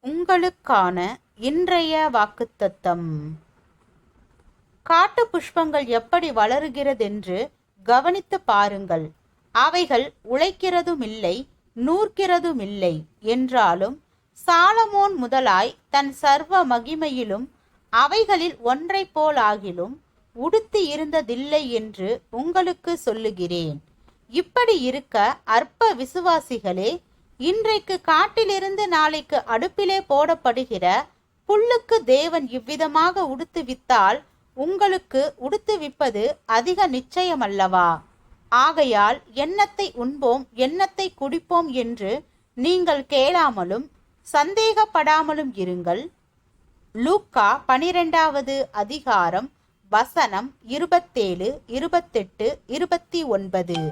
உங்களுக்கான இன்றைய வாக்குத்தத்தம். காட்டு புஷ்பங்கள் எப்படி வளருகிறதென்று கவனித்து பாருங்கள். அவைகள் உழைக்கிறதுமில்லை, நூற்கிறதுமில்லை. என்றாலும் சாலமோன் முதலாய் தன் சர்வ மகிமையிலும் அவைகளில் ஒன்றை போலாகிலும் உடுத்தி இருந்ததில்லை என்று உங்களுக்கு சொல்லுகிறேன். இப்படி இருக்க அற்ப விசுவாசிகளே, இன்றைக்கு காட்டிலிருந்து நாளைக்கு அடுப்பிலே போடப்படுகிற புல்லுக்கு தேவன் இவ்விதமாக உடுத்துவித்தால் உங்களுக்கு உடுத்துவிப்பது அதிக நிச்சயமல்லவா? ஆகையால் எண்ணத்தை உண்போம், எண்ணத்தை குடிப்போம் என்று நீங்கள் கேளாமலும் சந்தேகப்படாமலும் இருங்கள். லூக்கா 12வது அதிகாரம் வசனம் 27, 28, 29.